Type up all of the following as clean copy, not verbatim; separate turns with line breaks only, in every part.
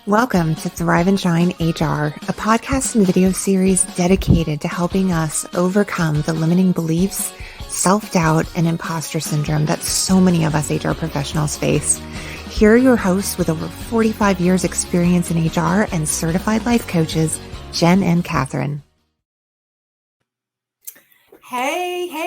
Welcome to Thrive and Shine HR, a podcast and video series dedicated to helping us overcome the limiting beliefs, self-doubt, and imposter syndrome that so many of us HR professionals face. Here are your hosts with over 45 years experience in HR and certified life coaches, Jen and Katherine.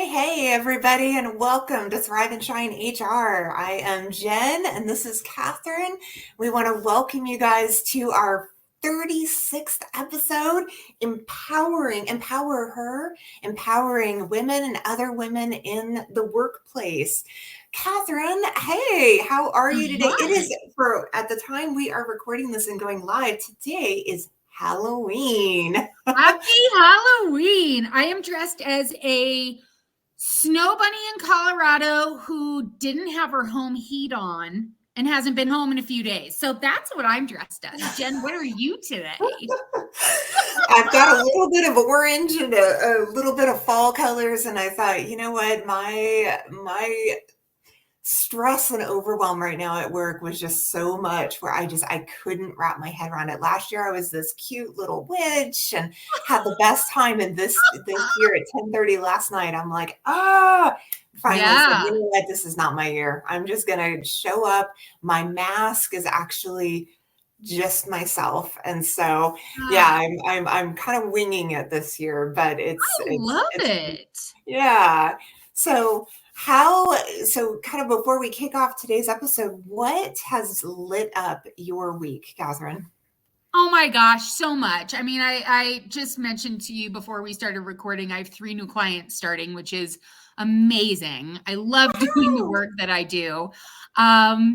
Hey, everybody, and welcome to Thrive and Shine HR. I am Jen, and this is Katherine. We want to welcome you guys to our 36th episode, Empower Her, empowering women and other women in the workplace. Katherine, hey, how are you today? It is, at the time we are recording this and going live, today is Halloween.
Happy Halloween. I am dressed as a snow bunny in Colorado who didn't have her home heat on and hasn't been home in a few days. So that's what I'm dressed as. Jen, what are you today?
I've got a little bit of orange and a little bit of fall colors. And I thought, you know what, my stress and overwhelm right now at work was just so much where I couldn't wrap my head around it. Last year I was this cute little witch and had the best time, and this year at 10:30 last night I'm like, finally said, you know what, this is not my year. I'm just gonna show up. My mask is actually just myself, and so I'm kind of winging it this year, but I love it. Yeah. So kind of before we kick off today's episode, what has lit up your week, Katherine?
Oh my gosh, so much. I mean, I just mentioned to you before we started recording, I have 3 new clients starting, which is amazing. I love doing the work that I do. I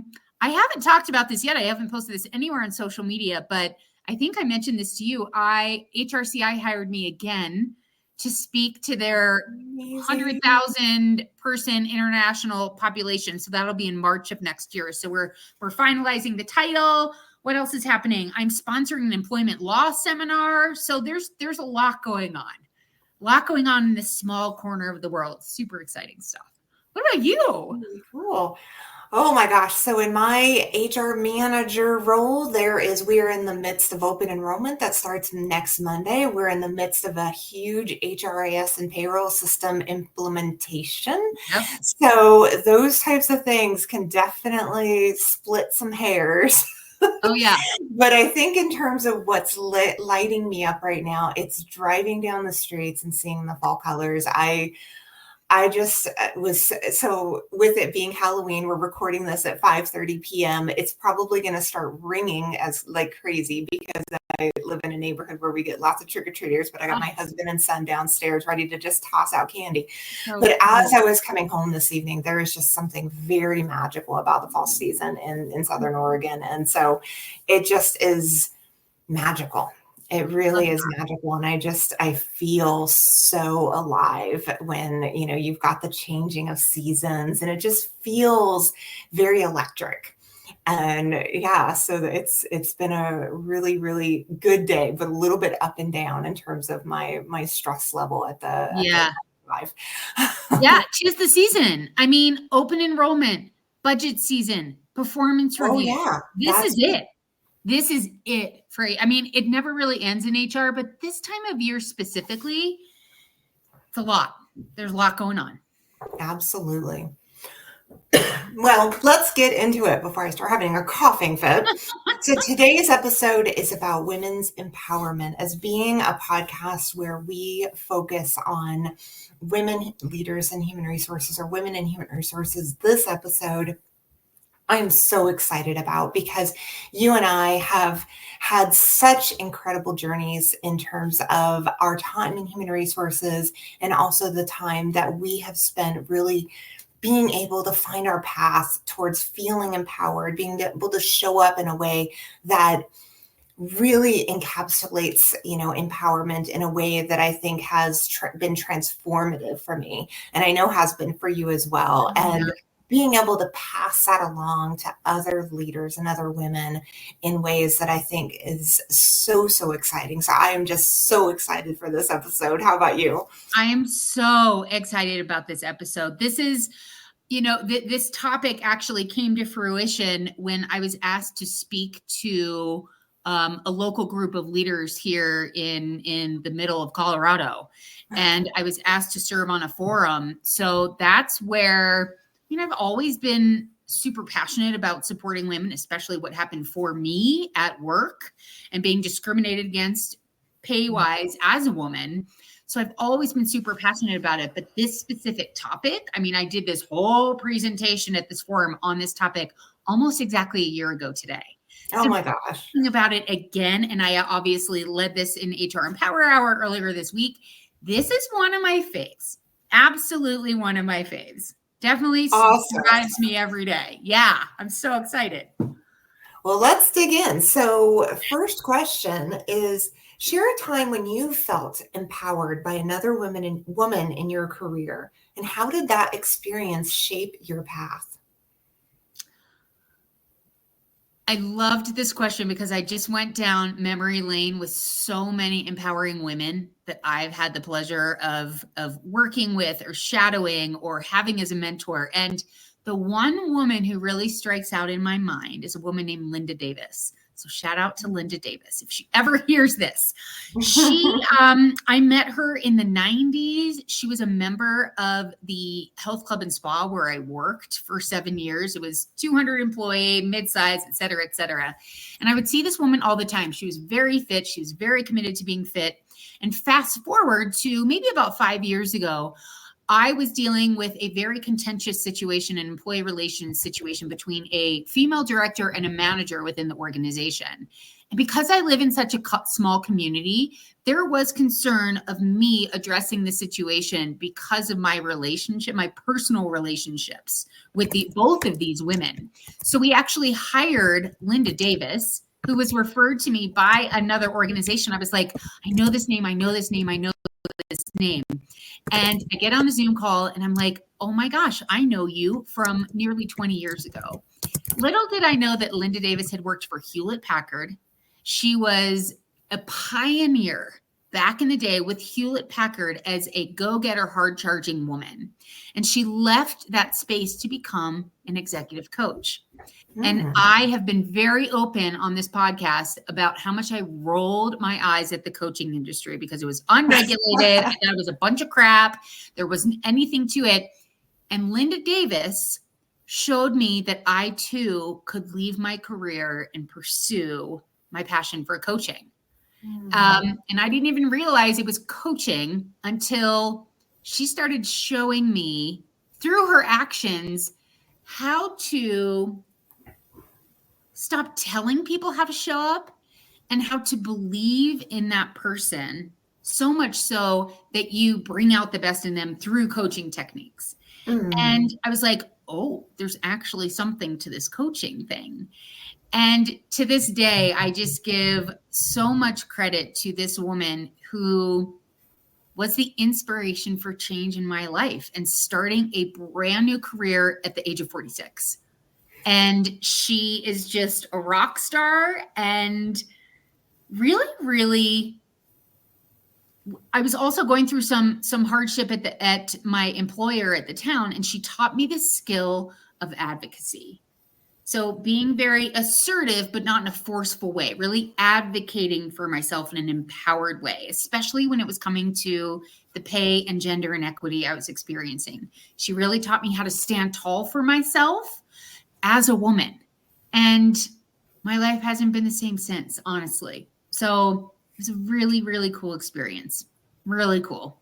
haven't talked about this yet. I haven't posted this anywhere on social media, but I think I mentioned this to you. HRCI hired me again to speak to their 100,000 person international population. So that'll be in March of next year. So we're finalizing the title. What else is happening? I'm sponsoring an employment law seminar. So there's a lot going on. A lot going on in this small corner of the world. Super exciting stuff. What about you?
Really cool. Oh my gosh. So in my HR manager role, we are in the midst of open enrollment that starts next Monday. We're in the midst of a huge HRIS and payroll system implementation.
Yep.
So those types of things can definitely split some hairs.
Oh, yeah.
But I think in terms of what's lighting me up right now, it's driving down the streets and seeing the fall colors. I just was, so with it being Halloween, we're recording this at 5:30 p.m. It's probably going to start ringing as like crazy because I live in a neighborhood where we get lots of trick-or-treaters, but I got my husband and son downstairs ready to just toss out candy. But as I was coming home this evening, there is just something very magical about the fall season in Southern Oregon. And so it just is magical. It really is magical. And I feel so alive when, you've got the changing of seasons, and it just feels very electric. And so it's been a really, really good day, but a little bit up and down in terms of my stress level at the live.
Yeah, 'tis the season. I mean, open enrollment, budget season, performance review.
Oh, yeah.
This is it. This is it for, I mean, it never really ends in HR, but this time of year specifically, it's a lot. There's a lot going on.
Absolutely. Well, let's get into it before I start having a coughing fit. So today's episode is about women's empowerment, as being a podcast where we focus on women leaders in human resources, or women in human resources. This episode I'm so excited about, because you and I have had such incredible journeys in terms of our time in human resources, and also the time that we have spent really being able to find our path towards feeling empowered, being able to show up in a way that really encapsulates, empowerment in a way that I think has been transformative for me, and I know has been for you as well. And being able to pass that along to other leaders and other women in ways that I think is so, so exciting. So I am just so excited for this episode. How about you?
I am so excited about this episode. This is, this topic actually came to fruition when I was asked to speak to a local group of leaders here in the middle of Colorado. And I was asked to serve on a forum. So that's where, I've always been super passionate about supporting women, especially what happened for me at work and being discriminated against pay-wise as a woman. So I've always been super passionate about it. But this specific topic, I did this whole presentation at this forum on this topic almost exactly a year ago today.
Oh my gosh.
Thinking about it again, and I obviously led this in HR Empower Hour earlier this week. This is one of my faves. Absolutely one of my faves. Definitely
Awesome.
drives me every day. Yeah, I'm so excited.
Well, let's dig in. So first question is, share a time when you felt empowered by another woman in your career, and how did that experience shape your path?
I loved this question because I just went down memory lane with so many empowering women that I've had the pleasure of working with or shadowing or having as a mentor. And the one woman who really strikes out in my mind is a woman named Linda Davis. So shout out to Linda Davis if she ever hears this. I met her in the 90s. She was a member of the health club and spa where I worked for 7 years. It was 200 employee, mid-size, et cetera, et cetera. And I would see this woman all the time. She was very fit. She was very committed to being fit. And fast forward to maybe about 5 years ago, I was dealing with a very contentious situation, an employee relations situation between a female director and a manager within the organization. And because I live in such a small community, there was concern of me addressing the situation because of my relationship, my personal relationships with both of these women. So we actually hired Linda Davis, who was referred to me by another organization. I was like, I know this name, I know this name, I know this name. And I get on a Zoom call and I'm like, oh my gosh, I know you from nearly 20 years ago. Little did I know that Linda Davis had worked for Hewlett Packard. She was a pioneer back in the day with Hewlett Packard as a go-getter, hard-charging woman. And she left that space to become an executive coach. And I have been very open on this podcast about how much I rolled my eyes at the coaching industry because it was unregulated. I thought it was a bunch of crap. There wasn't anything to it. And Linda Davis showed me that I too could leave my career and pursue my passion for coaching. And I didn't even realize it was coaching until she started showing me through her actions how to stop telling people how to show up and how to believe in that person, so much so that you bring out the best in them through coaching techniques. And I was like, oh, there's actually something to this coaching thing. And to this day, I just give so much credit to this woman who was the inspiration for change in my life and starting a brand new career at the age of 46. And she is just a rock star and really, really, I was also going through some hardship at my employer at the town, and she taught me the skill of advocacy. So being very assertive, but not in a forceful way, really advocating for myself in an empowered way, especially when it was coming to the pay and gender inequity I was experiencing. She really taught me how to stand tall for myself as a woman. And my life hasn't been the same since, honestly. So it was a really, really cool experience. Really cool.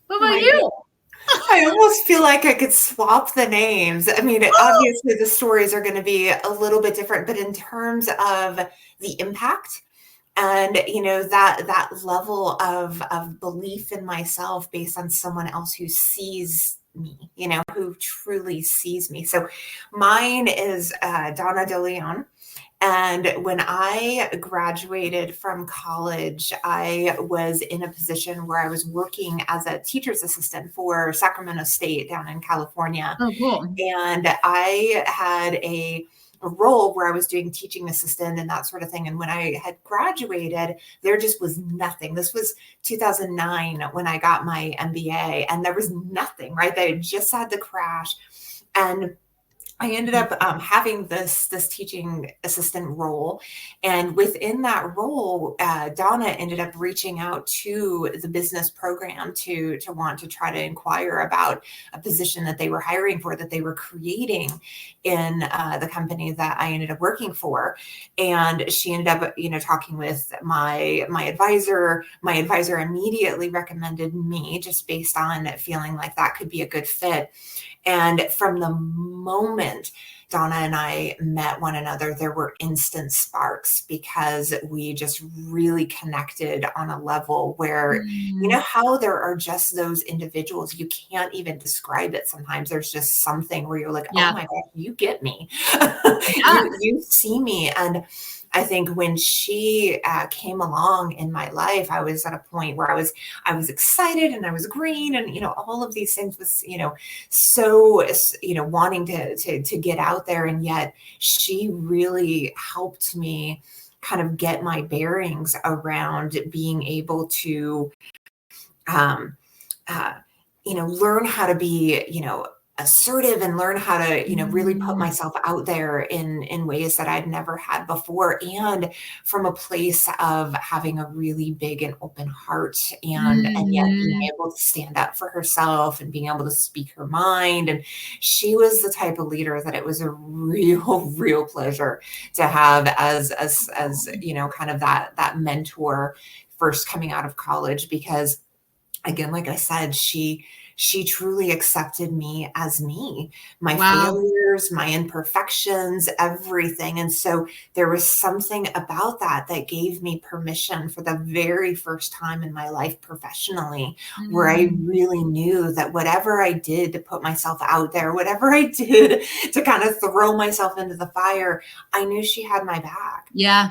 What about you?
I almost feel like I could swap the names. I mean, obviously the stories are going to be a little bit different, but in terms of the impact and, that level of belief in myself based on someone else who sees me, who truly sees me. So mine is Donna DeLeon. And when I graduated from college, I was in a position where I was working as a teacher's assistant for Sacramento State down in California.
Oh, cool.
And I had a role where I was doing teaching assistant and that sort of thing. And when I had graduated, there just was nothing. This was 2009 when I got my MBA, and there was nothing, right? They had just had the crash. And I ended up having this teaching assistant role, and within that role, Donna ended up reaching out to the business program to want to try to inquire about a position that they were hiring for, that they were creating in the company that I ended up working for. And she ended up, talking with my advisor. My advisor immediately recommended me, just based on feeling like that could be a good fit. And from the moment Donna and I met one another, there were instant sparks, because we just really connected on a level where, you know how there are just those individuals, you can't even describe it sometimes. There's just something where you're like, oh
Yeah.
my God, you get me.
Yeah.
You see me. And I think when she came along in my life, I was at a point where I was excited and I was green, and all of these things was so wanting to get out there, and yet she really helped me kind of get my bearings around being able to um, uh, learn how to be assertive, and learn how to really put
Mm.
myself out there in ways that I've never had before, and from a place of having a really big and open heart, and yet being
Mm.
able to stand up for herself and being able to speak her mind. And she was the type of leader that it was a real pleasure to have as kind of that mentor first coming out of college, because again, like I said, she truly accepted me as me, my
Wow.
failures, my imperfections, everything. And so there was something about that that gave me permission for the very first time in my life professionally, where I
Mm.
really knew that whatever I did to put myself out there, whatever I did to kind of throw myself into the fire, I knew she had my back.
Yeah.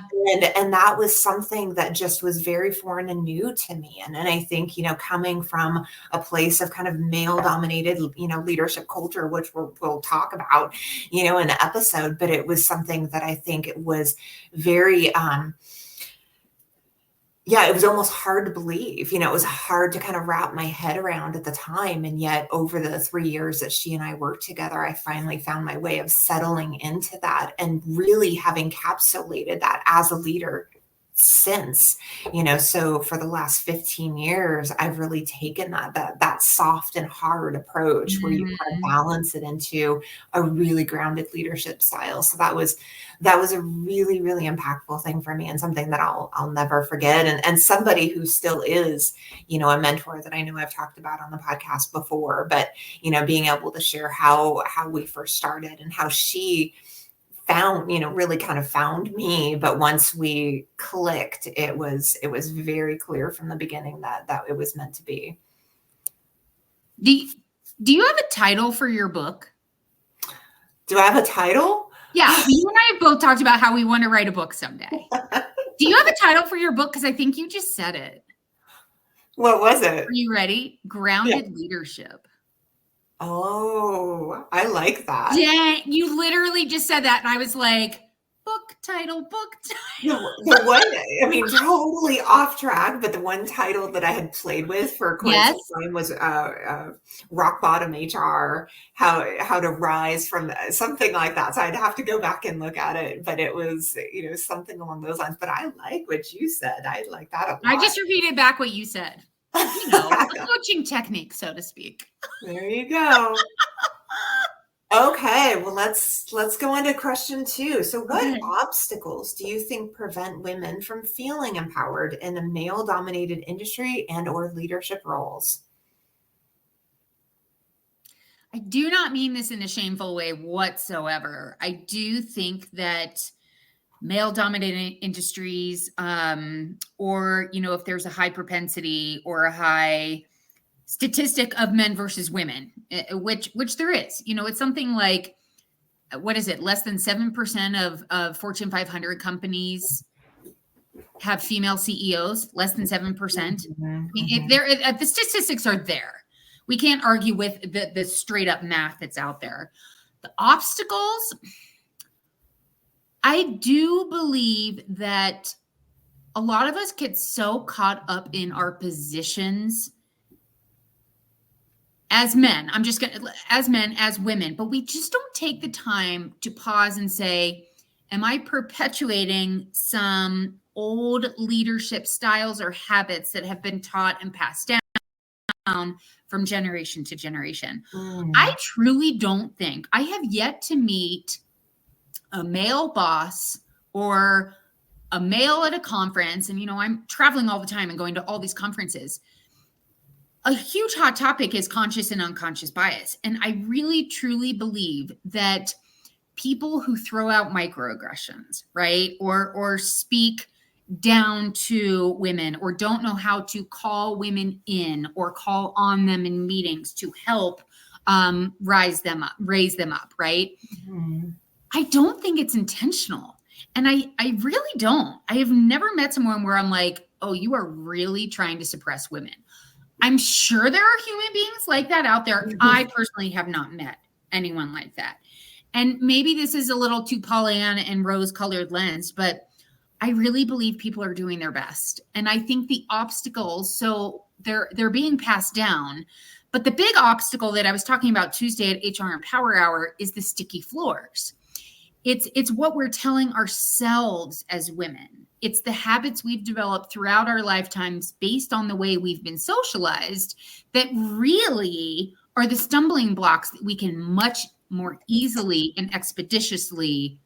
And that was something that just was very foreign and new to me. And I think, coming from a place of kind of male dominated, leadership culture, which we'll talk about, in the episode, but it was something that I think it was very, yeah, it was almost hard to believe. It was hard to kind of wrap my head around at the time. And yet, over the 3 years that she and I worked together, I finally found my way of settling into that and really having encapsulated that as a leader since. So for the last 15 years, I've really taken that soft and hard approach, where you kind of
Mm.
balance it into a really grounded leadership style. So that was a really impactful thing for me, and something that I'll never forget, and somebody who still is a mentor that I know I've talked about on the podcast before. But being able to share how we first started, and how she found really kind of found me. But once we clicked, it was very clear from the beginning that it was meant to be.
Do you have a title for your book?
Do I have a title?
Yeah, you and I have both talked about how we want to write a book someday. Do you have a title for your book? Because I think you just said it.
What was it?
Are you ready? Grounded Leadership.
Oh, I like that.
Dang, you literally just said that, and I was like, book title.
The one, I mean, totally off track, but the one title that I had played with for quite some time was Rock Bottom HR, how to rise from something like that. So I'd have to go back and look at it, but it was, something along those lines. But I like what you said. I like that a lot.
I just repeated back what you said. A coaching technique, so to speak.
There you go. Okay, well, let's go on to question 2. So what obstacles do you think prevent women from feeling empowered in a male-dominated industry and or leadership roles?
I do not mean this in a shameful way whatsoever. I do think that male-dominated industries, or, if there's a high propensity or a high statistic of men versus women, which there is, it's something like, what is it? Less than 7% of Fortune 500 companies have female CEOs, less than 7%.
Mm-hmm,
I mean, the statistics are there. We can't argue with the straight up math that's out there. The obstacles, I do believe that a lot of us get so caught up in our positions as men, as men, as women, but we just don't take the time to pause and say, am I perpetuating some old leadership styles or habits that have been taught and passed down from generation to generation? I truly don't think, I have yet to meet a male boss or a male at a conference. And, I'm traveling all the time and going to all these conferences. A huge hot topic is conscious and unconscious bias. And I really, truly believe that people who throw out microaggressions, right, or speak down to women, or don't know how to call women in or call on them in meetings to help raise them up, right? Mm-hmm. I don't think it's intentional. And I really don't. I have never met someone where I'm like, oh, you are really trying to suppress women. I'm sure there are human beings like that out there. Mm-hmm. I personally have not met anyone like that. And maybe this is a little too Pollyanna and rose-colored lens, but I really believe people are doing their best. And I think the obstacles, so they're being passed down. But the big obstacle that I was talking about Tuesday at HR Empower Hour is the sticky floors. It's what we're telling ourselves as women. It's the habits we've developed throughout our lifetimes based on the way we've been socialized that really are the stumbling blocks that we can much more easily and expeditiously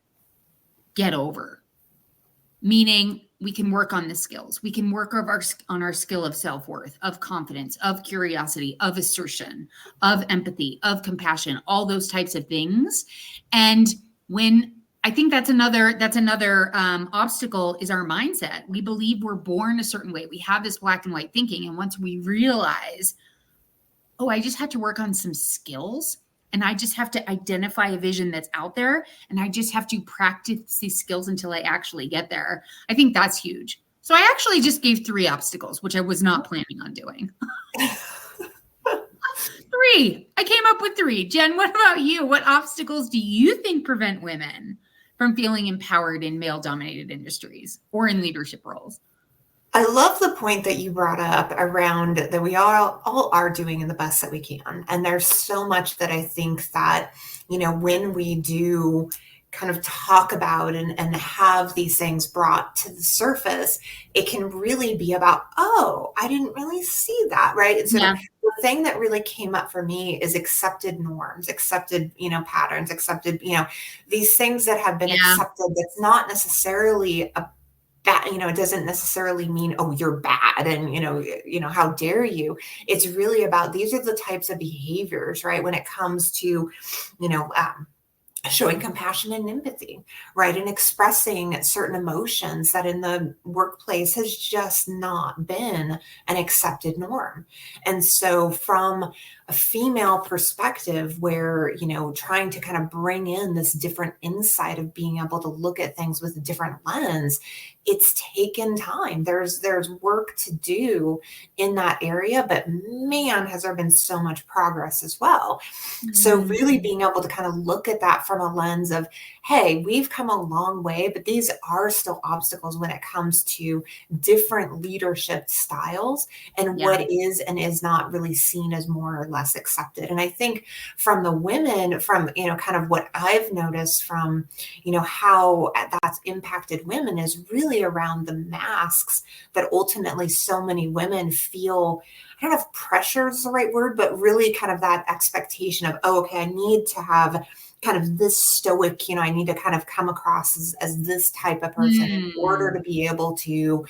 get over. Meaning we can work on the skills. We can work on our skill of self-worth, of confidence, of curiosity, of assertion, of empathy, of compassion, all those types of things. And when I think that's another obstacle is our mindset. We believe we're born a certain way. We have this black and white thinking. And once we realize, oh, I just have to work on some skills, and I just have to identify a vision that's out there, and I just have to practice these skills until I actually get there. I think that's huge. So I actually just gave 3 obstacles, which I was not planning on doing. 3. I came up with 3. Jen, what about you? What obstacles do you think prevent women from feeling empowered in male-dominated industries or in leadership roles?
I love the point that you brought up around that we all are doing the best that we can. And there's so much that I think that, when we do kind of talk about and have these things brought to the surface, it can really be about, oh, I didn't really see that, right? And so the thing that really came up for me is accepted norms, accepted, patterns, accepted, these things that have been accepted. That's not necessarily a bad, it doesn't necessarily mean, oh, you're bad and, how dare you? It's really about, these are the types of behaviors, right? When it comes to, showing compassion and empathy, right? And expressing certain emotions that in the workplace has just not been an accepted norm. And so from a female perspective where, trying to kind of bring in this different insight of being able to look at things with a different lens, it's taken time. There's work to do in that area, but man, has there been so much progress as well. Mm-hmm. So really being able to kind of look at that from a lens of, hey, we've come a long way, but these are still obstacles when it comes to different leadership styles and what is and is not really seen as more or less accepted. And I think from the women, from, kind of what I've noticed from, how that's impacted women is really around the masks that ultimately so many women feel. I don't know if pressure is the right word, but really kind of that expectation of, oh, okay, I need to have kind of this stoic, I need to kind of come across as this type of person in order to be able to,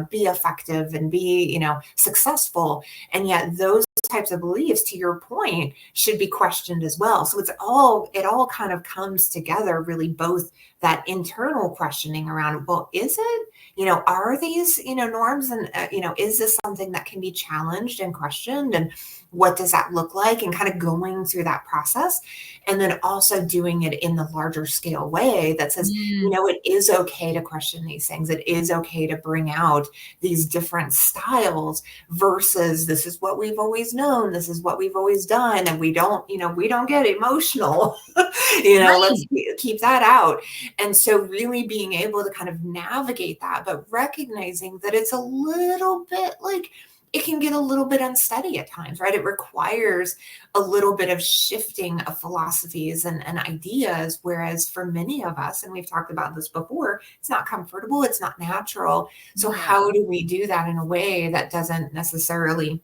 be effective and be, successful. And yet those types of beliefs, to your point, should be questioned as well. So it all kind of comes together, really, both that internal questioning around, well, is it, are these, norms and, is this something that can be challenged and questioned, and what does that look like, and kind of going through that process. And then also doing it in the larger scale way that says, it is okay to question these things. It is okay to bring out these different styles versus this is what we've always known. This is what we've always done. And we don't get emotional, let's keep that out. And so really being able to kind of navigate that, but recognizing that it's a little bit like it can get a little bit unsteady at times, right? It requires a little bit of shifting of philosophies and ideas. Whereas for many of us, and we've talked about this before, it's not comfortable, it's not natural. So
Yeah.
how do we do that in a way that doesn't necessarily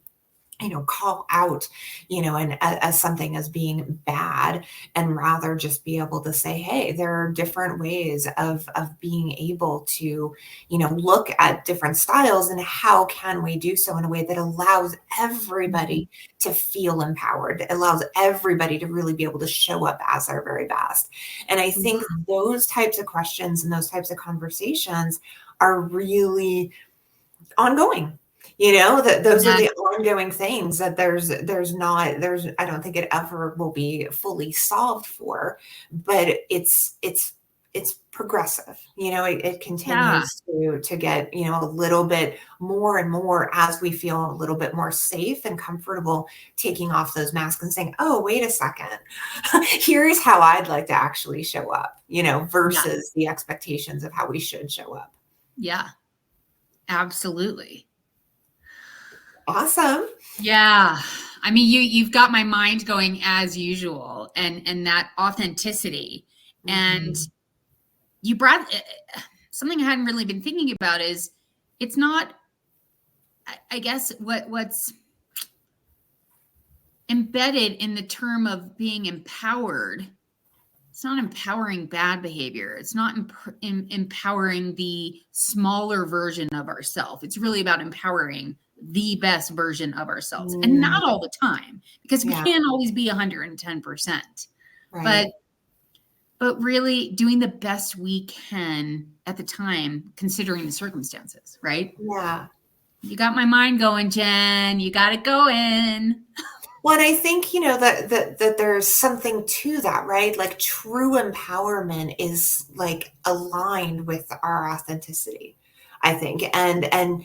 call out, and as something as being bad, and rather just be able to say, hey, there are different ways of being able to, look at different styles, and how can we do so in a way that allows everybody to feel empowered, allows everybody to really be able to show up as their very best. And I think those types of questions and those types of conversations are really ongoing. That those are the ongoing things that there's I don't think it ever will be fully solved for, but it's progressive. It continues to get, a little bit more and more as we feel a little bit more safe and comfortable taking off those masks and saying, oh, wait a second, here's how I'd like to actually show up, versus the expectations of how we should show up.
Yeah, absolutely.
Awesome.
Yeah. I mean, you've got my mind going as usual, and that authenticity. And you brought something I hadn't really been thinking about is it's not, I guess what's embedded in the term of being empowered. It's not empowering bad behavior. It's not empowering the smaller version of ourselves. It's really about empowering the best version of ourselves, and not all the time, because we can't always be 110%. Right. But really doing the best we can at the time, considering the circumstances, right?
Yeah.
You got my mind going, Jen. You got it going.
Well, and I think, that there's something to that, right? Like true empowerment is like aligned with our authenticity, I think. And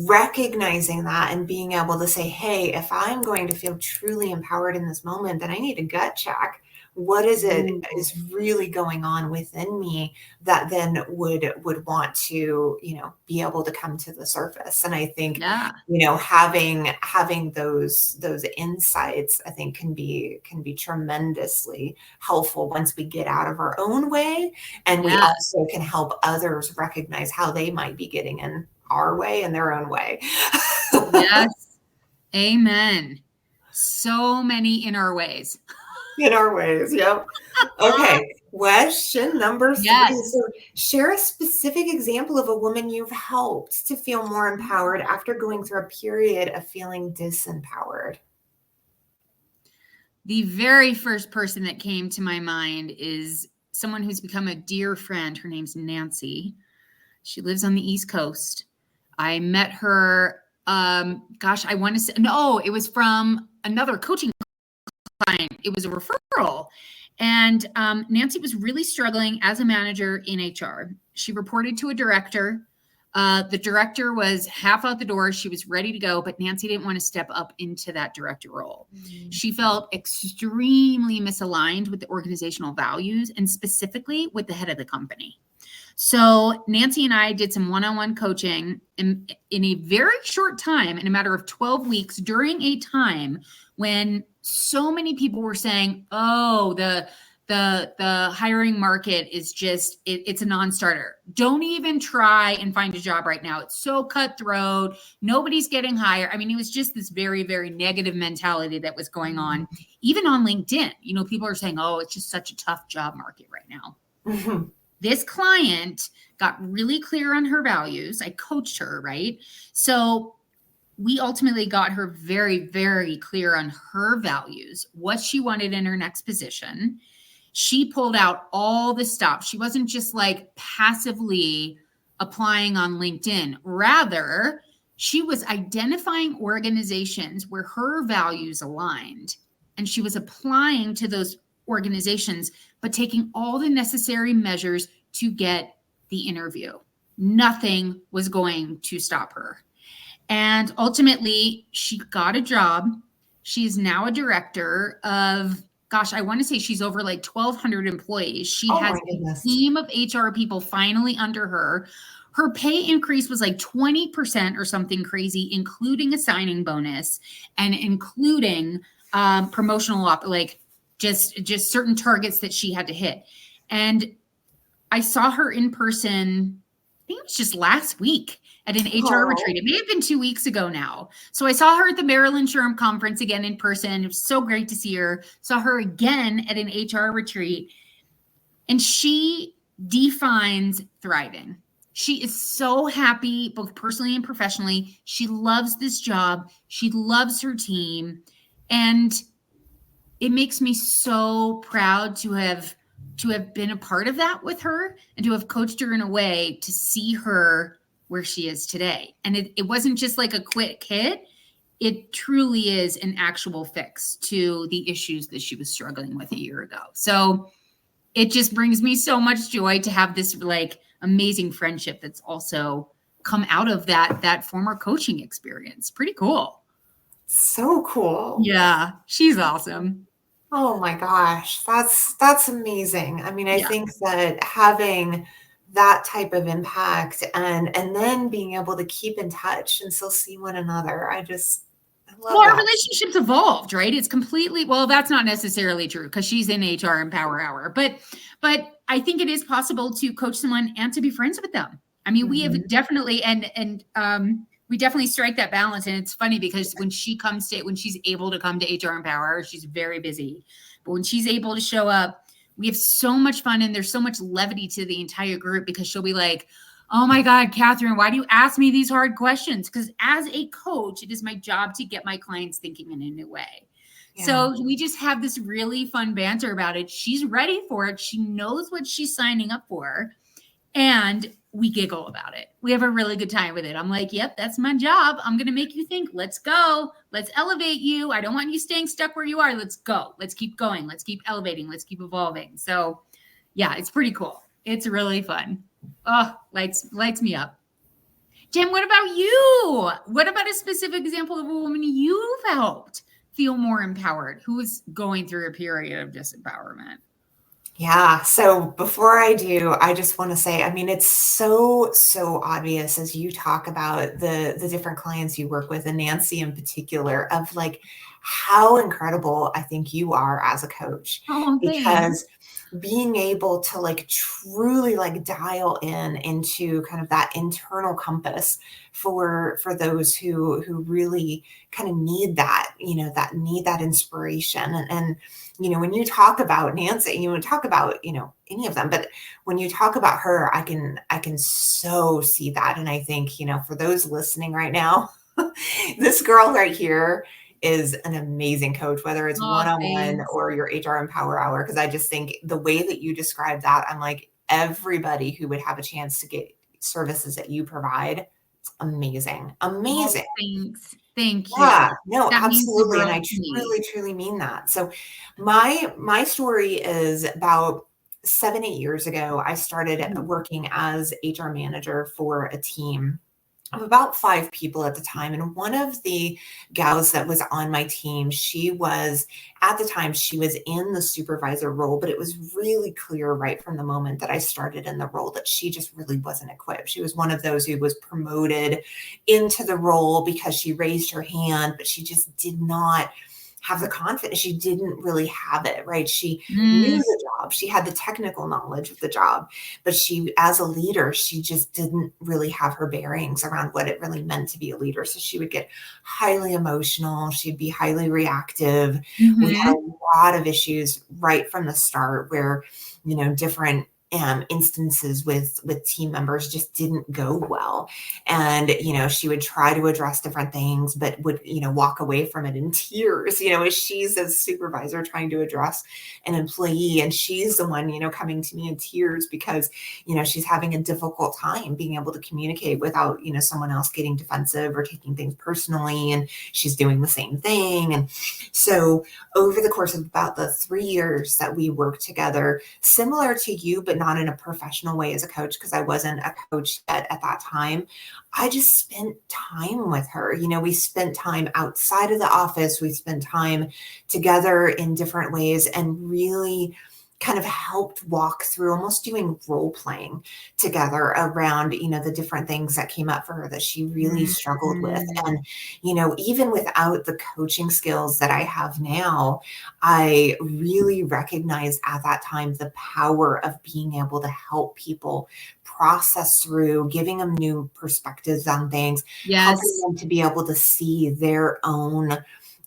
recognizing that and being able to say, hey, if I'm going to feel truly empowered in this moment, then I need a gut check. What is it is really going on within me that then would want to, be able to come to the surface? And I think, having those insights, I think can be tremendously helpful once we get out of our own way. And we also can help others recognize how they might be getting in our way, in their own way.
Yes. Amen. So many in our ways.
In our ways. Yep. Okay. Question number 3. So share a specific example of a woman you've helped to feel more empowered after going through a period of feeling disempowered.
The very first person that came to my mind is someone who's become a dear friend. Her name's Nancy. She lives on the East Coast. I met her, I want to say, no, it was from another coaching client. It was a referral. And Nancy was really struggling as a manager in HR. She reported to a director. The director was half out the door. She was ready to go, but Nancy didn't want to step up into that director role. She felt extremely misaligned with the organizational values, and specifically with the head of the company. So Nancy and I did some one-on-one coaching in a very short time, in a matter of 12 weeks, during a time when so many people were saying, oh, the hiring market is just, it's a non-starter. Don't even try and find a job right now. It's so cutthroat. Nobody's getting hired. I mean, it was just this very, very negative mentality that was going on. Even on LinkedIn, people are saying, oh, it's just such a tough job market right now. This client got really clear on her values. I coached her, right? So we ultimately got her very, very clear on her values, what she wanted in her next position. She pulled out all the stops. She wasn't just like passively applying on LinkedIn. Rather, she was identifying organizations where her values aligned, and she was applying to those organizations, but taking all the necessary measures to get the interview. Nothing was going to stop her. And ultimately, she got a job. She's now a director of, I want to say she's over like 1,200 employees. She has a team of HR people finally under her. her pay increase was like 20% or something crazy, including a signing bonus and including promotional like just certain targets that she had to hit. And I saw her in person, I think it was just last week at an HR retreat. It may have been 2 weeks ago now. So I saw her at the Maryland SHRM conference again in person. It was so great to see her. Saw her again at an HR retreat. And she defines thriving. She is so happy, both personally and professionally. She loves this job. She loves her team. And it makes me so proud to have been a part of that with her and to have coached her in a way to see her where she is today. And it wasn't just like a quick hit. It truly is an actual fix to the issues that she was struggling with a year ago. So it just brings me so much joy to have this like amazing friendship that's also come out of that former coaching experience. Pretty cool.
So cool.
Yeah, she's awesome.
Oh my gosh, that's amazing. I mean, I think that having that type of impact and then being able to keep in touch and still see one another, I love
our
that.
relationships evolved, right? It's completely, well, that's not necessarily true because she's in HR EmpowerHER, but I think it is possible to coach someone and to be friends with them. I mean, we have definitely, and we definitely strike that balance. And it's funny because when she's able to come to HR EmpowerHER, she's very busy, but when she's able to show up, we have so much fun and there's so much levity to the entire group because she'll be like, oh my God, Katherine, why do you ask me these hard questions? Because as a coach, it is my job to get my clients thinking in a new way. Yeah. So we just have this really fun banter about it. She's ready for it. She knows what she's signing up for. And we giggle about it. We have a really good time with it. I'm like, yep, that's my job. I'm going to make you think. Let's go. Let's elevate you. I don't want you staying stuck where you are. Let's go. Let's keep going. Let's keep elevating. Let's keep evolving. So yeah, it's pretty cool. It's really fun. Oh, lights me up. Jen, what about you? What about a specific example of a woman you've helped feel more empowered, who is going through a period of disempowerment?
Yeah. So before I do, I just want to say, I mean, it's so obvious as you talk about the different clients you work with, and Nancy in particular, of like how incredible I think you are as a coach.
Oh,
because being able to like truly like dial into kind of that internal compass for those who really kind of need that, need that inspiration. And when you talk about Nancy, you talk about, any of them, but when you talk about her, I can so see that. And I think, for those listening right now, this girl right here is an amazing coach, whether it's one-on-one or your HR Empower Hour. Because I just think the way that you describe that, I'm like, everybody who would have a chance to get services that you provide, it's amazing. Amazing.
Oh, thank you.
Yeah, no,
that
absolutely. And I truly mean that. So my story is about 7-8 years ago, I started working as HR manager for a team of about 5 people at the time. And one of the gals that was on my team, at the time, she was in the supervisor role, but it was really clear right from the moment that I started in the role that she just really wasn't equipped. She was one of those who was promoted into the role because she raised her hand, but she just did not have the confidence. She didn't really have it, right? She knew the job. She had the technical knowledge of the job, but she, as a leader, she just didn't really have her bearings around what it really meant to be a leader. So she would get highly emotional. She'd be highly reactive. We had a lot of issues right from the start where, different instances with team members just didn't go well. And, she would try to address different things, but would, walk away from it in tears, as she's a supervisor trying to address an employee. And she's the one, coming to me in tears because, she's having a difficult time being able to communicate without, someone else getting defensive or taking things personally. And she's doing the same thing. And so over the course of about the 3 years that we worked together, similar to you, but not in a professional way as a coach, because I wasn't a coach yet at that time, I just spent time with her. We spent time outside of the office. We spent time together in different ways and really kind of helped walk through almost doing role playing together around, the different things that came up for her that she really struggled with.
Mm.
And, even without the coaching skills that I have now, I really recognized at that time the power of being able to help people process through, giving them new perspectives on things, helping
Yes.
them to be able to see their own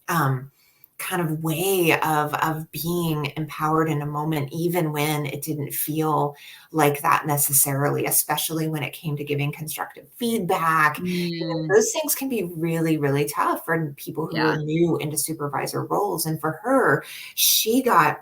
um, kind of way of being empowered in a moment, even when it didn't feel like that necessarily, especially when it came to giving constructive feedback.
Mm.
Those things can be really, really tough for people who are
Yeah.
new into supervisor roles. And for her, she got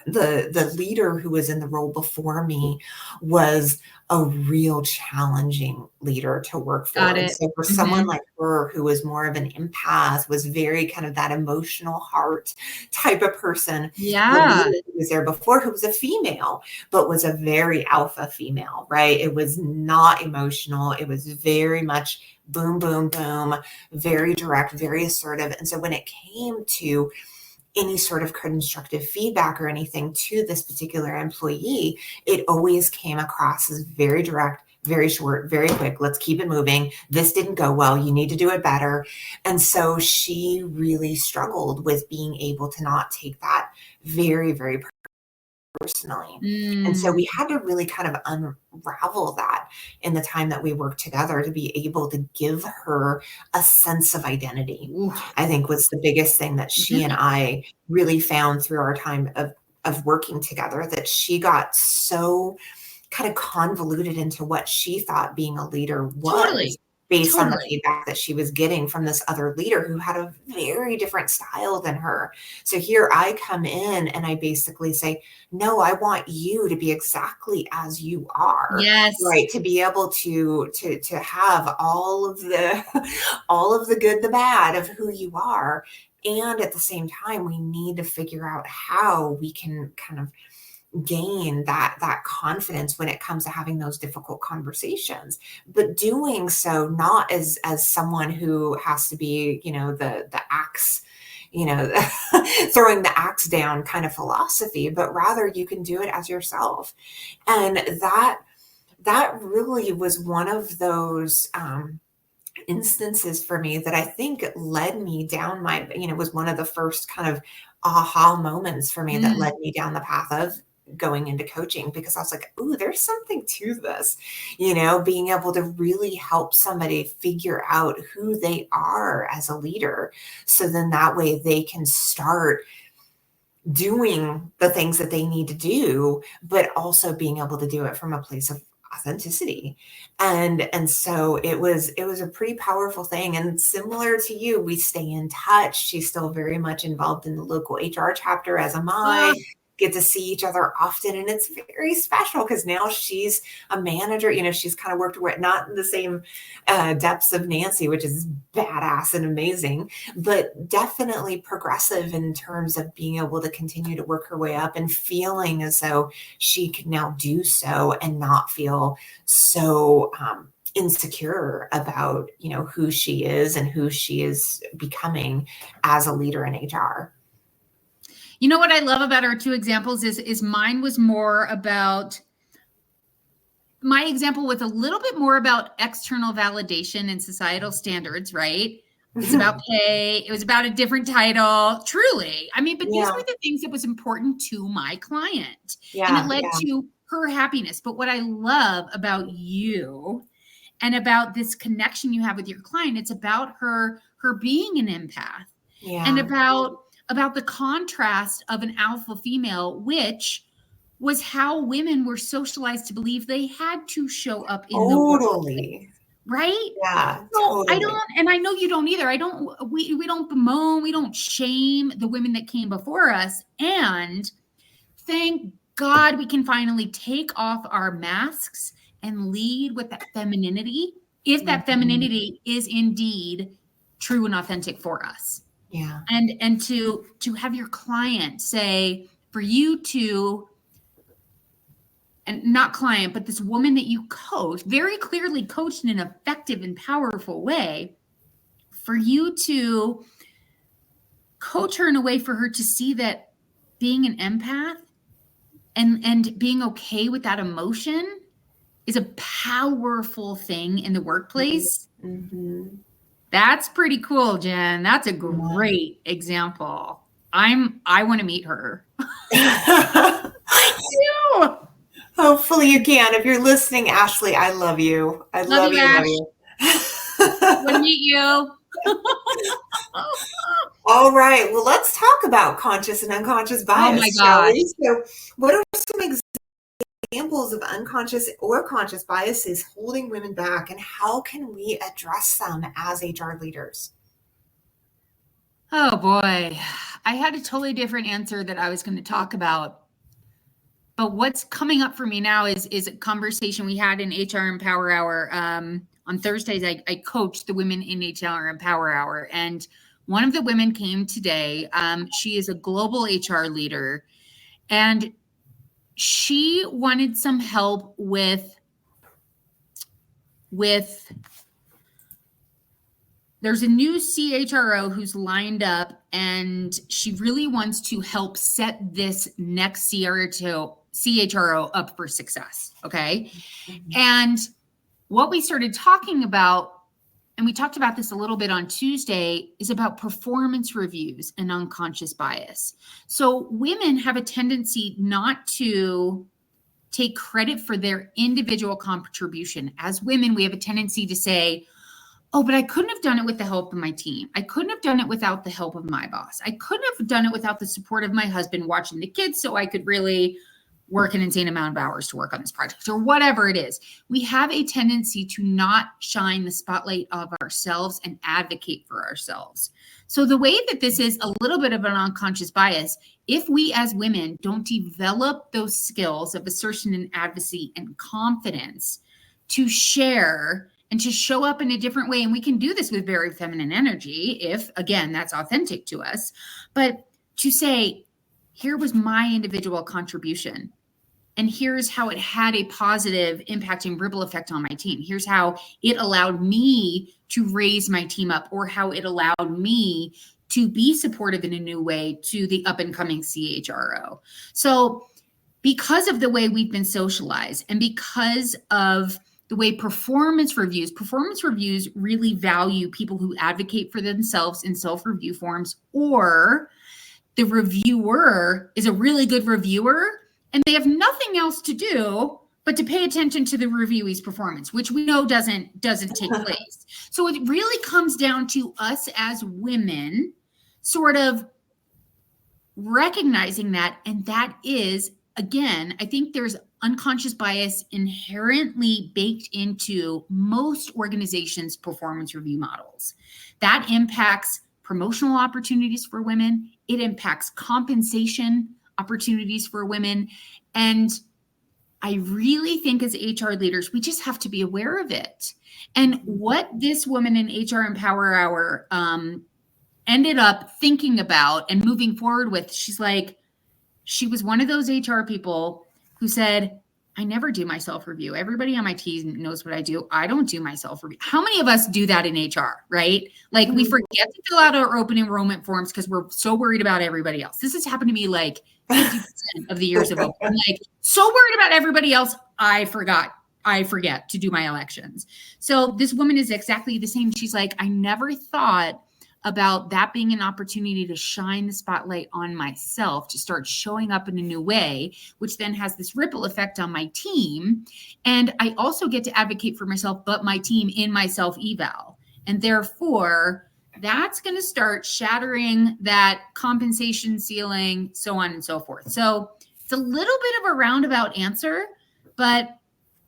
the leader who was in the role before me was a real challenging leader to work
Got
for. And
it.
so for someone
Mhm.
like her who was more of an empath, was very kind of that emotional heart type of person, the
Yeah.
leader who was there before, who was a female, but was a very alpha female, right? It was not emotional. It was very much boom, boom, boom, very direct, very assertive. And so when it came to any sort of constructive feedback or anything to this particular employee, it always came across as very direct, very short, very quick. Let's keep it moving. This didn't go well. You need to do it better. And so she really struggled with being able to not take that very, very personally. And so
Mm.
we had to really kind of unravel that in the time that we worked together to be able to give her a sense of identity.
Ooh.
I think was the biggest thing that she and I really found through our time of working together, that she got so kind of convoluted into what she thought being a leader was
Totally.
based on the
Totally.
feedback that she was getting from this other leader who had a very different style than her. So here I come in and I basically say, no, I want you to be exactly as you are,
Yes.
right? To be able to have all of the all of the good, the bad of who you are. And at the same time, we need to figure out how we can kind of gain that confidence when it comes to having those difficult conversations, but doing so not as someone who has to be, the axe, you know throwing the axe down kind of philosophy, but rather you can do it as yourself. And that really was one of those instances for me that I think led me down was one of the first kind of aha moments for me that
Mm.
led me down the path of going into coaching, because I was like, ooh, there's something to this, being able to really help somebody figure out who they are as a leader. So then that way they can start doing the things that they need to do, but also being able to do it from a place of authenticity. And so it was a pretty powerful thing. And similar to you, we stay in touch. She's still very much involved in the local HR chapter, as am
Ah,
I. Get to see each other often, and it's very special because now she's a manager. She's kind of worked her way, not in the same depths of Nancy, which is badass and amazing, but definitely progressive in terms of being able to continue to work her way up and feeling as though she can now do so and not feel so insecure about who she is and who she is becoming as a leader in HR.
you know what I love about our two examples is mine was more about my example with a little bit more about external validation and societal standards, right? It's about pay. It was about a different title, truly. I mean, but these
Yeah,
were the things that was important to my client, and it
yeah,
led
yeah.
to her happiness. But what I love about you and about this connection you have with your client, it's about her being an empath, and
Yeah,
about the contrast of an alpha female, which was how women were socialized to believe they had to show up in the world,
totally.
right?
Yeah,
So I
totally.
don't, and I know you don't either. I don't, we don't bemoan, we don't shame the women that came before us. And thank God we can finally take off our masks and lead with that femininity, if that
Mhm.
femininity is indeed true and authentic for us.
Yeah.
And to have your client say, for you to, and not client, but this woman that you coach, very clearly coached in an effective and powerful way, for you to coach her in a way for her to see that being an empath and being okay with that emotion is a powerful thing in the workplace.
Mm-hmm.
That's pretty cool, Jen. That's a great example. I want to meet her. I do.
Hopefully you can. If you're listening, Ashley, I love you. I
Love
love
you,
you, love
Ash.
you.
Want to meet you.
All right. Well, let's talk about conscious and unconscious
Oh my
bias, shall
gosh.
we? So, what are some examples of unconscious or conscious biases holding women back, and how can we address them as HR leaders?
Oh boy. I had a totally different answer that I was going to talk about. But what's coming up for me now is a conversation we had in HR Empower Hour. On Thursdays, I coach the women in HR Empower Hour. And one of the women came today. She is a global HR leader. And she wanted some help with there's a new CHRO who's lined up, and she really wants to help set this next CHRO up for success. Okay.
Mm-hmm.
And what we started talking about, and we talked about this a little bit on Tuesday, is about performance reviews and unconscious bias. So women have a tendency not to take credit for their individual contribution. As women, we have a tendency to say, oh, but I couldn't have done it with the help of my team. I couldn't have done it without the help of my boss. I couldn't have done it without the support of my husband watching the kids so I could really work an insane amount of hours to work on this project, or whatever it is. We have a tendency to not shine the spotlight of ourselves and advocate for ourselves. So the way that this is a little bit of an unconscious bias, if we as women don't develop those skills of assertion and advocacy and confidence to share and to show up in a different way, and we can do this with very feminine energy if, again, that's authentic to us, but to say, here was my individual contribution, and here's how it had a positive impact and ripple effect on my team. Here's how it allowed me to raise my team up, or how it allowed me to be supportive in a new way to the up and coming CHRO. So because of the way we've been socialized, and because of the way performance reviews really value people who advocate for themselves in self-review forms, or the reviewer is a really good reviewer and they have nothing else to do but to pay attention to the reviewee's performance, which we know doesn't take place. So it really comes down to us as women sort of recognizing that, and that is, again, I think there's unconscious bias inherently baked into most organizations' performance review models. That impacts promotional opportunities for women. It impacts compensation opportunities for women. And I really think as HR leaders, we just have to be aware of it. And what this woman in HR Empower Hour ended up thinking about and moving forward with, she's like, she was one of those HR people who said, I never do my self-review. Everybody on my team knows what I do. I don't do my self-review. How many of us do that in HR, right? Like we forget to fill out our open enrollment forms because we're so worried about everybody else. This has happened to me like 50% of the years of open. I'm like, so worried about everybody else, I forget to do my elections. So this woman is exactly the same. She's like, I never thought about that being an opportunity to shine the spotlight on myself, to start showing up in a new way, which then has this ripple effect on my team. And I also get to advocate for myself, but my team in my self-eval. And therefore, that's going to start shattering that compensation ceiling, so on and so forth. So it's a little bit of a roundabout answer, but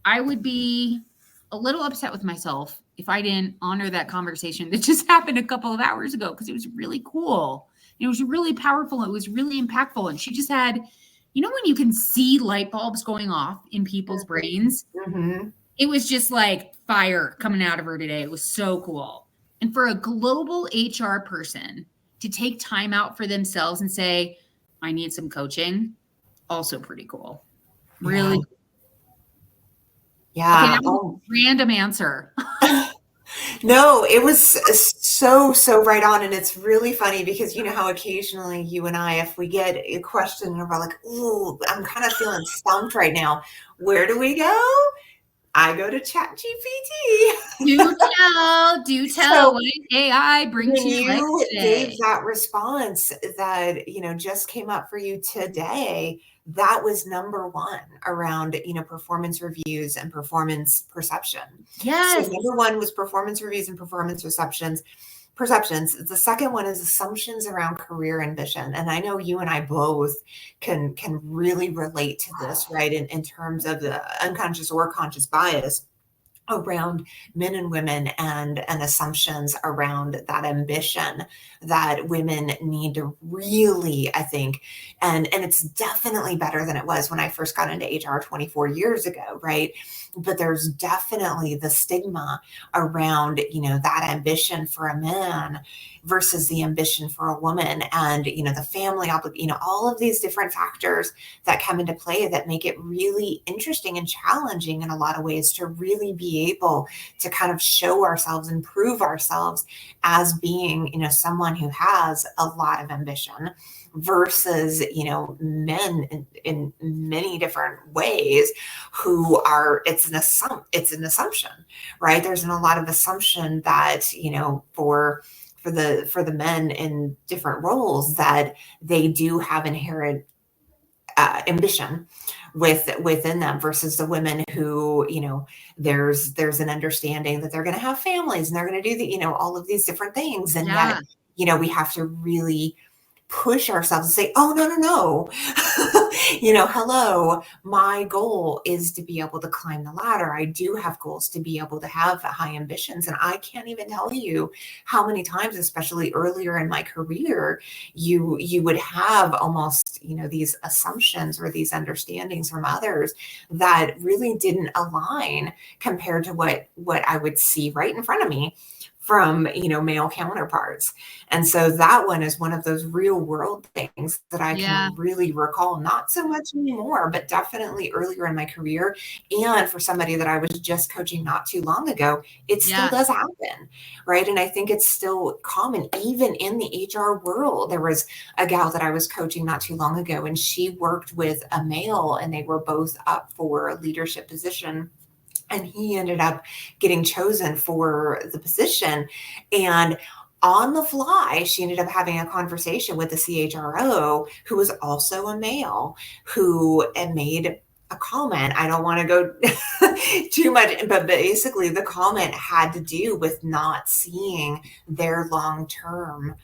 I would be a little upset with myself if I didn't honor that conversation that just happened a couple of hours ago, because it was really cool. It was really powerful. It was really impactful. And she just had, when you can see light bulbs going off in people's brains, it was just like fire coming out of her today. It was so cool. And for a global HR person to take time out for themselves and say, I need some coaching, also pretty cool. Really cool.
Yeah.
Okay, that was a random answer.
No, it was so right on. And it's really funny because you know how occasionally you and I, if we get a question and we're like, ooh, I'm kind of feeling stumped right now, where do we go? I go to ChatGPT.
Do tell
So
what AI bring
when
to your life
you gave
today.
that response that, just came up for you today, that was number one around, performance reviews and performance perception. So
Yes.
number one was performance reviews and perceptions. The second one is assumptions around career ambition. And I know you and I both can really relate to this, right? In terms of the unconscious or conscious bias around men and women and assumptions around that ambition that women need to really, I think, and it's definitely better than it was when I first got into HR 24 years ago, right? But there's definitely the stigma around, that ambition for a man versus the ambition for a woman, and the family obligation, all of these different factors that come into play that make it really interesting and challenging in a lot of ways to really be able to kind of show ourselves and prove ourselves as being, someone who has a lot of ambition versus, men in many different ways who are, it's an assumption, right? There's a lot of assumption that, for the men in different roles that they do have inherent ambition within them versus the women who, there's an understanding that they're going to have families and they're going to do the, all of these different things, and yet,
Yeah.
we have to really push ourselves and say, oh, no. Hello, my goal is to be able to climb the ladder. I do have goals to be able to have high ambitions. And I can't even tell you how many times, especially earlier in my career, you would have almost, these assumptions or these understandings from others that really didn't align compared to what I would see right in front of me from, male counterparts. And so that one is one of those real world things that I
Yeah.
can really recall, not so much anymore, but definitely earlier in my career. And for somebody that I was just coaching not too long ago, it still
Yeah.
does happen, right? And I think it's still common, even in the HR world. There was a gal that I was coaching not too long ago, and she worked with a male, and they were both up for a leadership position, and he ended up getting chosen for the position. And on the fly, she ended up having a conversation with the CHRO, who was also a male, who had made a comment. I don't want to go too much, but basically the comment had to do with not seeing their long-term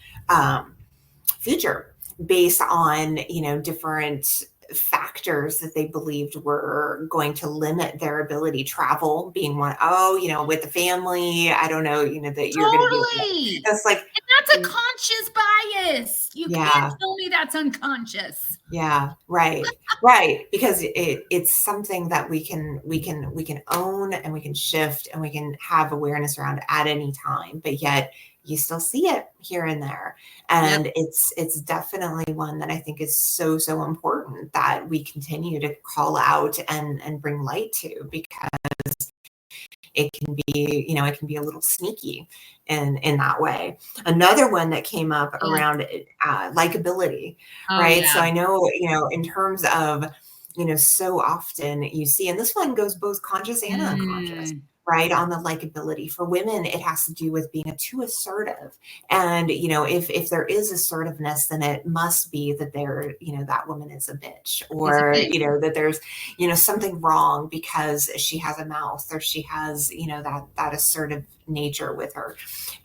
future based on, different factors that they believed were going to limit their ability. Travel being one. Oh, with the family, I don't know, that you're going to be able to.
Totally.
That's like,
And that's a conscious bias. You can't
yeah,
tell me that's unconscious.
yeah, right, because it's something that we can own, and we can shift, and we can have awareness around at any time, but yet you still see it here and there.
Yep.
And it's definitely one that I think is so important that we continue to call out and bring light to, because it can be a little sneaky in that way. Another one that came up
Yeah.
around likability,
Oh
right? So
yeah.
I know, in terms of, so often you see, and this one goes both conscious and unconscious,
Mm,
right? On the likability for women, it has to do with being too assertive. And, if there is assertiveness, then it must be that that woman is a bitch,
is a
or,
bit.
that there's, something wrong because she has a mouth, or she has, that assertive nature with her.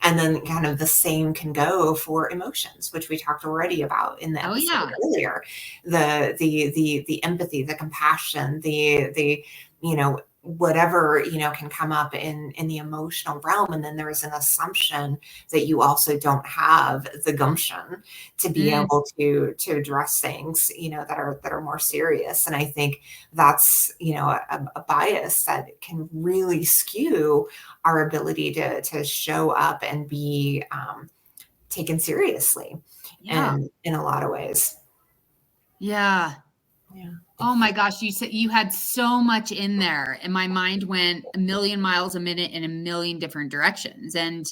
And then kind of the same can go for emotions, which we talked already about in the
Oh
episode
yeah.
earlier. The empathy, the compassion, the whatever, can come up in the emotional realm. And then there's an assumption that you also don't have the gumption to be
Mm,
able to address things, that are more serious. And I think that's, a bias that can really skew our ability to show up and be taken seriously
yeah.
and in a lot of ways.
Yeah.
Yeah.
Oh my gosh, you said you had so much in there, and my mind went a million miles a minute in a million different directions. And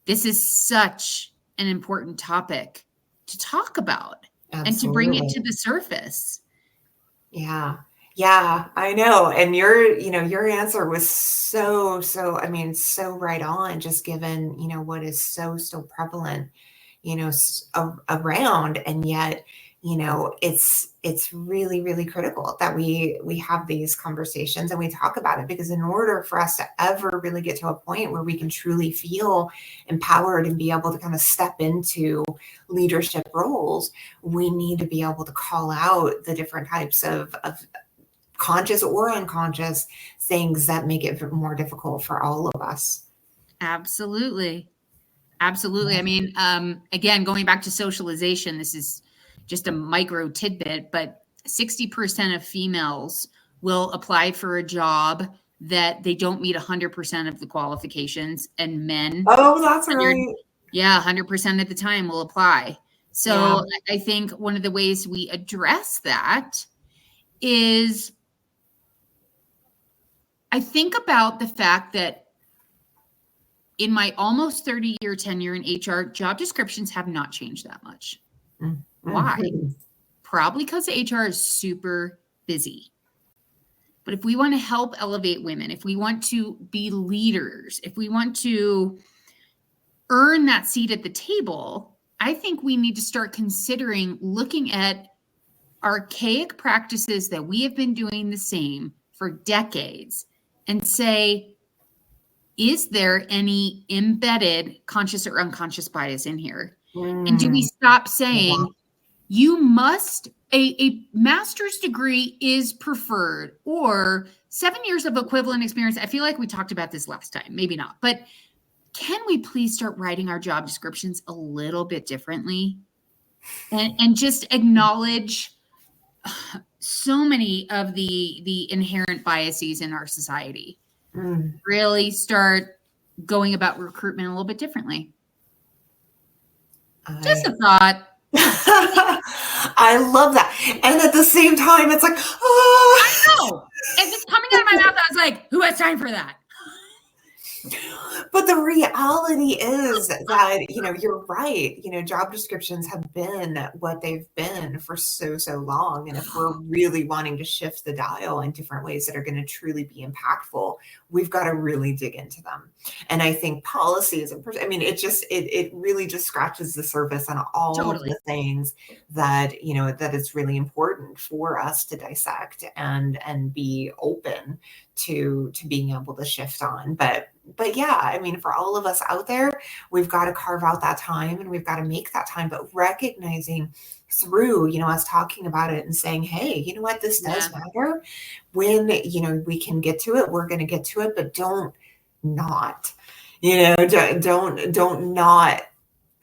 this is such an important topic to talk about and to bring it
Absolutely.
to the surface.
Yeah. Yeah, I know. And your answer was I mean, so right on, just given, what is so prevalent, around. And yet, it's really, really critical that we have these conversations and we talk about it, because in order for us to ever really get to a point where we can truly feel empowered and be able to kind of step into leadership roles, we need to be able to call out the different types of conscious or unconscious things that make it more difficult for all of us.
Absolutely. Absolutely. I mean, again, going back to socialization, this is just a micro tidbit, but 60% of females will apply for a job that they don't meet 100% of the qualifications, and men,
Oh, that's
100,
right.
100% of the time will apply.
Yeah.
So I think one of the ways we address that is, I think about the fact that in my almost 30-year tenure in HR, job descriptions have not changed that much.
Mm-hmm.
Why? Probably because HR is super busy. But if we want to help elevate women, if we want to be leaders, if we want to earn that seat at the table, I think we need to start considering looking at archaic practices that we have been doing the same for decades and say, is there any embedded conscious or unconscious bias in here? And do we stop saying, you must, a master's degree is preferred, or 7 years of equivalent experience? I feel like we talked about this last time, maybe not, but can we please start writing our job descriptions a little bit differently and just acknowledge so many of the inherent biases in our society? Really start going about recruitment a little bit differently. Just a thought.
I love that. And at the same time, it's like,
I know. If it's coming out of my mouth, I was like, who has time for that?
But the reality is that, you're right. Job descriptions have been what they've been for so long. And if we're really wanting to shift the dial in different ways that are going to truly be impactful, we've got to really dig into them. And I think policies and, it really just scratches the surface on all of the things that, that is really important for us to dissect and be open to being able to shift on. But yeah, I mean, for all of us out there, we've got to carve out that time and we've got to make that time, but recognizing through, us talking about it and saying, hey, you know what, this does matter. When, we can get to it, we're going to get to it, but don't not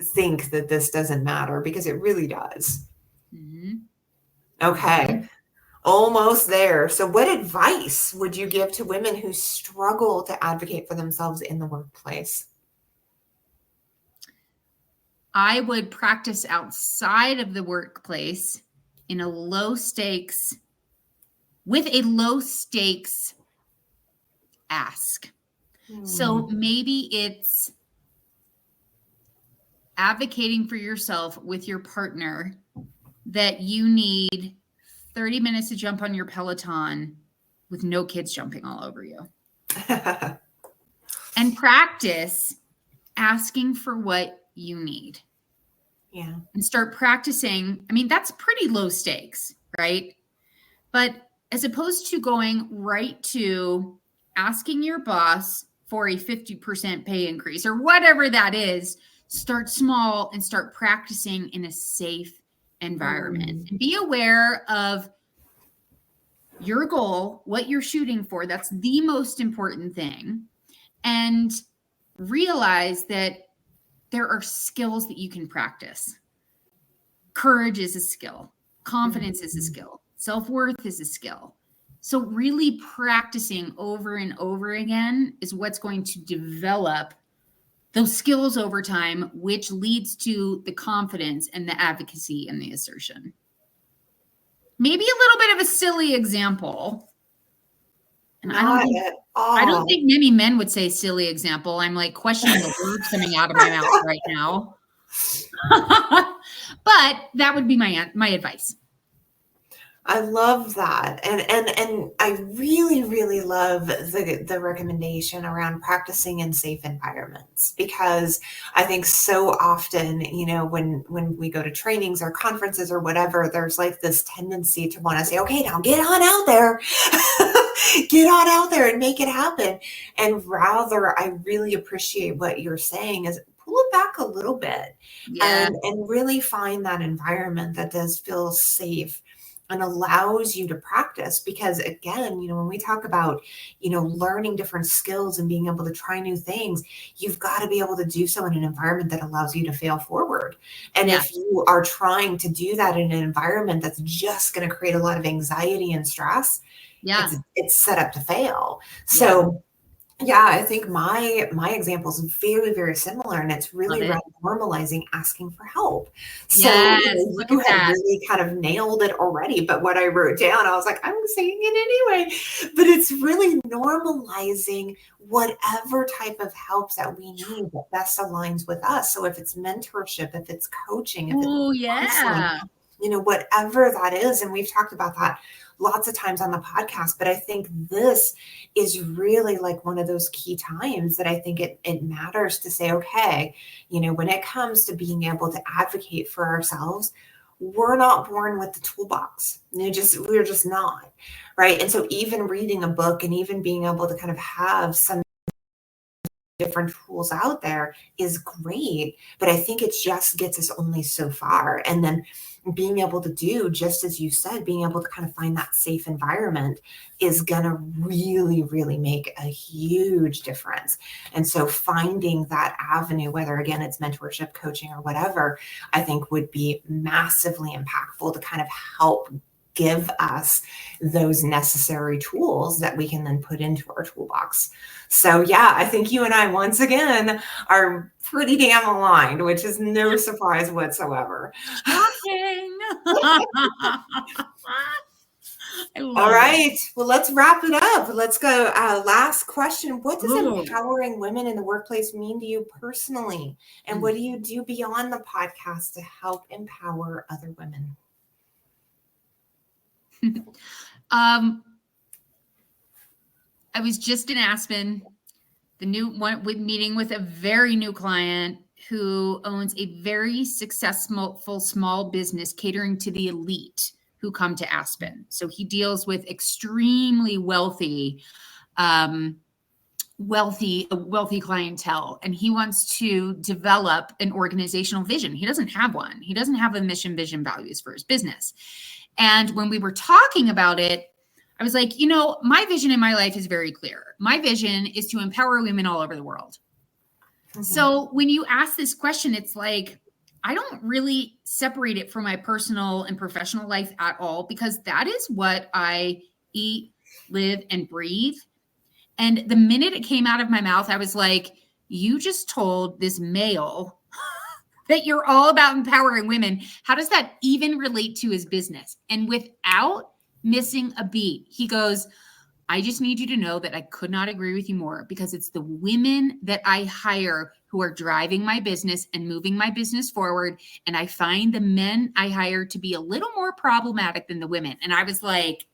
think that this doesn't matter, because it really does. Okay. Almost there. So what advice would you give to women who struggle to advocate for themselves in the workplace?
I would practice outside of the workplace in a low stakes ask. So maybe it's advocating for yourself with your partner that you need 30 minutes to jump on your Peloton with no kids jumping all over you. And practice asking for what you need.
Yeah.
And start practicing. I mean, that's pretty low stakes, right? But as opposed to going right to asking your boss for a 50% pay increase or whatever that is, start small and start practicing in a safe environment. And be aware of your goal, what you're shooting for. That's the most important thing. And realize that there are skills that you can practice. Courage is a skill. Confidence is a skill. Self-worth is a skill. So really practicing over and over again is what's going to develop those skills over time, which leads to the confidence and the advocacy and the assertion. maybe a little bit of a silly example. And
Not at
I don't
all.
think many men would say silly example. I'm like questioning the words coming out of my mouth right now. But that would be my advice.
I love that. And I really, really love the recommendation around practicing in safe environments, because I think so often, when we go to trainings or conferences or whatever, there's like this tendency to want to say, okay, now get on out there. Get on out there and make it happen. And rather, I really appreciate what you're saying is pull it back a little bit
Yeah.
and really find that environment that does feel safe and allows you to practice. Because again, when we talk about, learning different skills and being able to try new things, you've got to be able to do so in an environment that allows you to fail forward. And
Yeah.
if you are trying to do that in an environment that's just going to create a lot of anxiety and stress,
Yeah.
it's set up to fail.
Yeah.
So yeah, I think my example is very, very similar, and it's really
Love it.
around normalizing asking for help. So,
Yes. Look
you
at
had
that.
really kind of nailed it already, but what I wrote down, I was like, I'm saying it anyway. But it's really normalizing whatever type of help that we need that best aligns with us. So if it's mentorship, if it's coaching, if it's
Oh,
counseling,
yeah.
whatever that is. And we've talked about that lots of times on the podcast, but I think this is really like one of those key times that I think it matters to say, okay, when it comes to being able to advocate for ourselves, we're not born with the toolbox. We're just not. Right. And so even reading a book and even being able to kind of have some different tools out there is great, but I think it just gets us only so far. And then being able to do, just as you said, being able to kind of find that safe environment is going to really, really make a huge difference. And so finding that avenue, whether again, it's mentorship, coaching, or whatever, I think would be massively impactful to kind of help give us those necessary tools that we can then put into our toolbox. So yeah, I think you and I, once again, are pretty damn aligned, which is no surprise whatsoever.
Shocking. I
All
love it.
right. Well, let's wrap it up. Let's go. Last question. What does
Ooh.
empowering women in the workplace mean to you personally? And what do you do beyond the podcast to help empower other women?
I was just in Aspen, meeting with a very new client who owns a very successful small business catering to the elite who come to Aspen. So he deals with extremely wealthy clientele, and he wants to develop an organizational vision. He doesn't have one. He doesn't have a mission, vision, values for his business. And when we were talking about it, I was like, my vision in my life is very clear. My vision is to empower women all over the world. Mm-hmm. So when you ask this question, it's like, I don't really separate it from my personal and professional life at all, because that is what I eat, live, and breathe. And the minute it came out of my mouth, I was like, you just told this male that you're all about empowering women. How does that even relate to his business? And without missing a beat, he goes, I just need you to know that I could not agree with you more, because it's the women that I hire who are driving my business and moving my business forward. And I find the men I hire to be a little more problematic than the women. And I was like,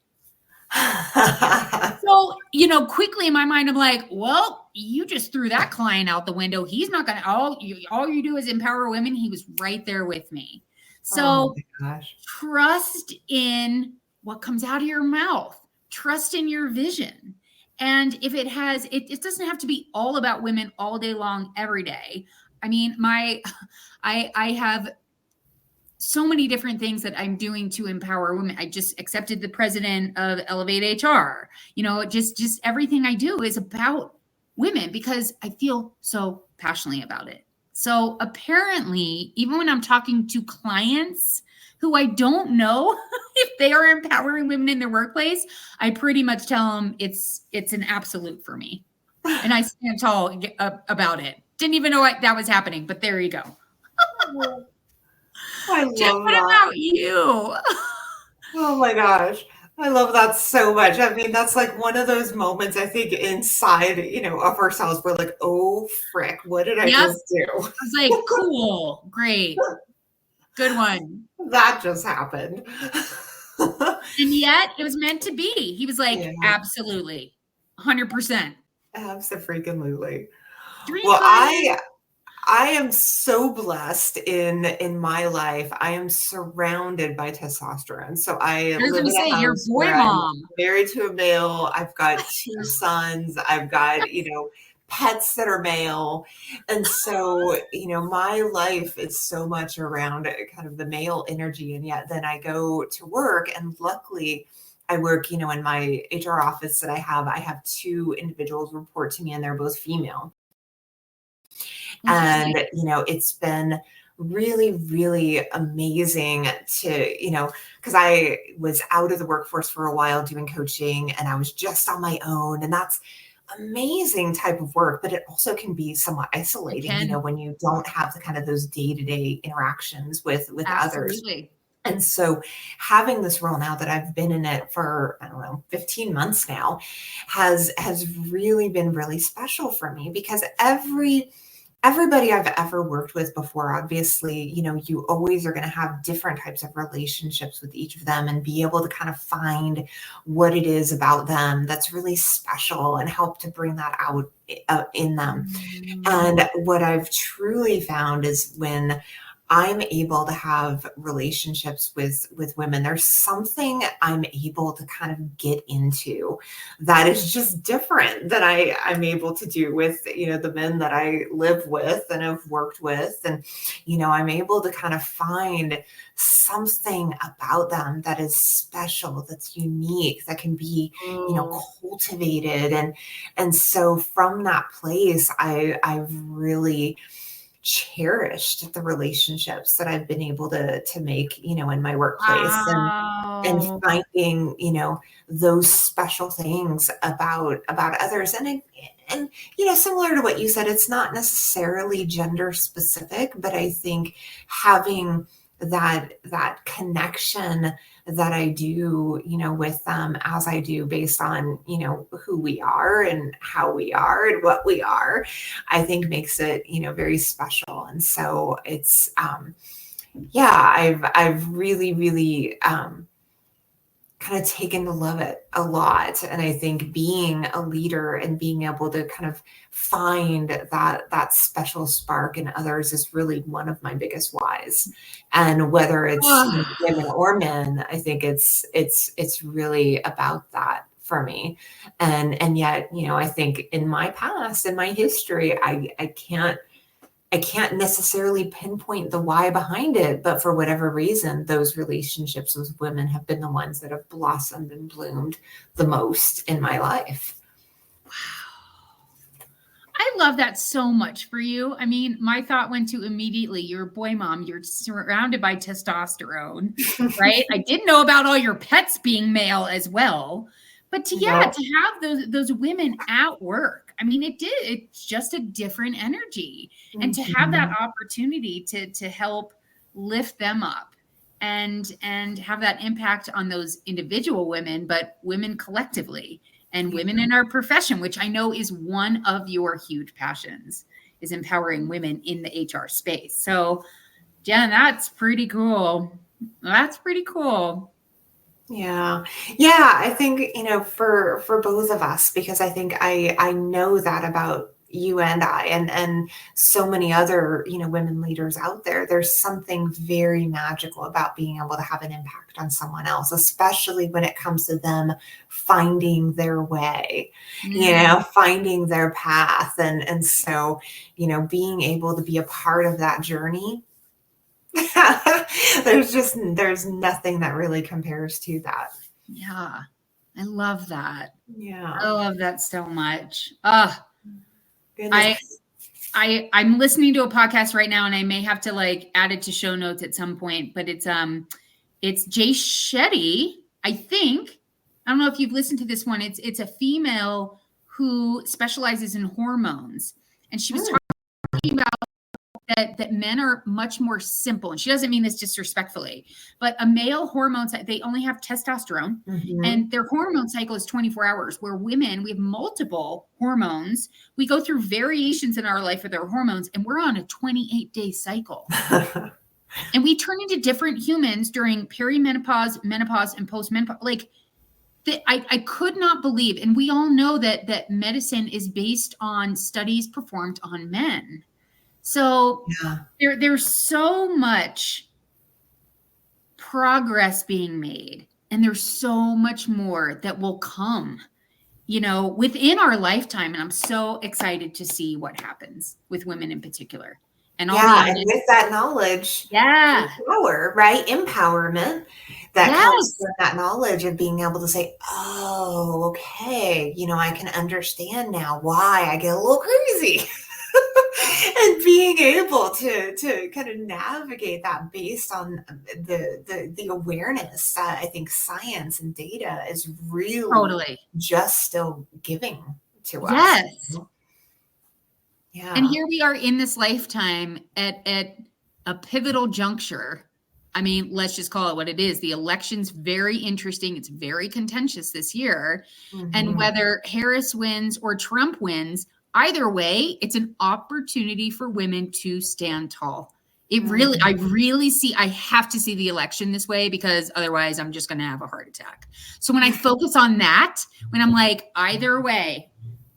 so, quickly in my mind, I'm like, well, you just threw that client out the window. He's not going to, all you do is empower women. He was right there with me. So trust in what comes out of your mouth, trust in your vision. And if it has, it doesn't have to be all about women all day long, every day. I mean, I have so many different things that I'm doing to empower women. I just accepted the president of Elevate HR. Just everything I do is about women, because I feel so passionately about it. So apparently, even when I'm talking to clients who I don't know if they are empowering women in their workplace, I pretty much tell them it's an absolute for me. And I stand tall about it. Didn't even know that was happening, but there you go.
I love
Jen, what
that.
about you?
Oh my gosh. I love that so much. I mean, that's like one of those moments I think inside, of ourselves. We're like, oh, frick, what did I
Yep.
just do?
I was like, cool, great, good one.
That just happened.
And yet it was meant to be. He was like,
Yeah,
absolutely, 100%.
absolutely.
Dream
Well,
client.
I am so blessed in my life. I am surrounded by testosterone. So I
I was
live
going to
in
say,
a
your
house
boy
where I'm
mom.
married to a male. I've got two sons. I've got, pets that are male. And so, my life is so much around kind of the male energy. And yet then I go to work, and luckily I work, in my HR office that I have two individuals report to me, and they're both female.
Interesting.
And, it's been really, really amazing to, because I was out of the workforce for a while doing coaching, and I was just on my own. And that's amazing type of work, but it also can be somewhat
It
isolating,
can.
when you don't have the kind of those day-to-day interactions with others.
Absolutely.
And so having this role now that I've been in it for, I don't know, 15 months now has really been really special for me, because everybody I've ever worked with before, obviously, you always are going to have different types of relationships with each of them, and be able to kind of find what it is about them that's really special and help to bring that out in them.
Mm.
And what I've truly found is when I'm able to have relationships with women, there's something I'm able to kind of get into that is just different than I'm able to do with, the men that I live with and have worked with. And, I'm able to kind of find something about them that is special, that's unique, that can be,
Oh,
cultivated. And so from that place, I've really cherished the relationships that I've been able to make, in my workplace, and
wow.
finding, those special things about others. And similar to what you said, it's not necessarily gender specific, but I think having that connection that I do, with them as I do, based on, who we are and how we are and what we are, I think makes it, very special. And so it's, yeah, I've really, really, kind of taken to love it a lot. And I think being a leader and being able to kind of find that special spark in others is really one of my biggest whys. And whether it's,
Oh,
women or men, I think it's really about that for me. And yet, I think in my past, in my history, I can't necessarily pinpoint the why behind it, but for whatever reason, those relationships with women have been the ones that have blossomed and bloomed the most in my life.
I love that so much for you. I mean, my thought went to immediately, you're a boy mom, you're surrounded by testosterone, right? I didn't know about all your pets being male as well. But
Yeah.
to have those women at work, I mean, it's just a different energy. And to have that
Mhm.
opportunity to help lift them up and have that impact on those individual women, but women collectively and
Yeah.
women in our profession, which I know is one of your huge passions, is empowering women in the HR space. So, Jen, that's pretty cool. That's pretty cool.
Yeah. Yeah, I think, for both of us, because I think I know that about you and I, and so many other, women leaders out there. There's something very magical about being able to have an impact on someone else, especially when it comes to them finding their way,
Mm.
finding their path. And so, being able to be a part of that journey, there's nothing that really compares to that.
Yeah, I love that. I
Yeah.
love that so much.
Goodness.
I I'm listening to a podcast right now, and I may have to like add it to show notes at some point. But it's Jay Shetty, I think. I don't know if you've listened to this one. It's a female who specializes in hormones, and she was
Mm,
talking about that men are much more simple. And she doesn't mean this disrespectfully, but a male hormone, they only have testosterone and their hormone cycle is 24 hours, where women, we have multiple hormones. We go through variations in our life with our hormones, and we're on a 28-day cycle. And we turn into different humans during perimenopause, menopause, and postmenopause. Like, I could not believe, and we all know that medicine is based on studies performed on men. So there's so much progress being made, and there's so much more that will come, within our lifetime. And I'm so excited to see what happens with women in particular. And
and with that knowledge, power, right? Empowerment that comes from that knowledge of being able to say, oh, okay, I can understand now why I get a little crazy. And being able to kind of navigate that based on the awareness that I think science and data is really just still giving to us.
Yes. Yeah. And here we are in this lifetime at a pivotal juncture. I mean, let's just call it what it is. The election's very interesting. It's very contentious this year. And whether Harris wins or Trump wins, either way, it's an opportunity for women to stand tall. I have to see the election this way, because otherwise I'm just going to have a heart attack. So when I focus on that, when I'm like, either way,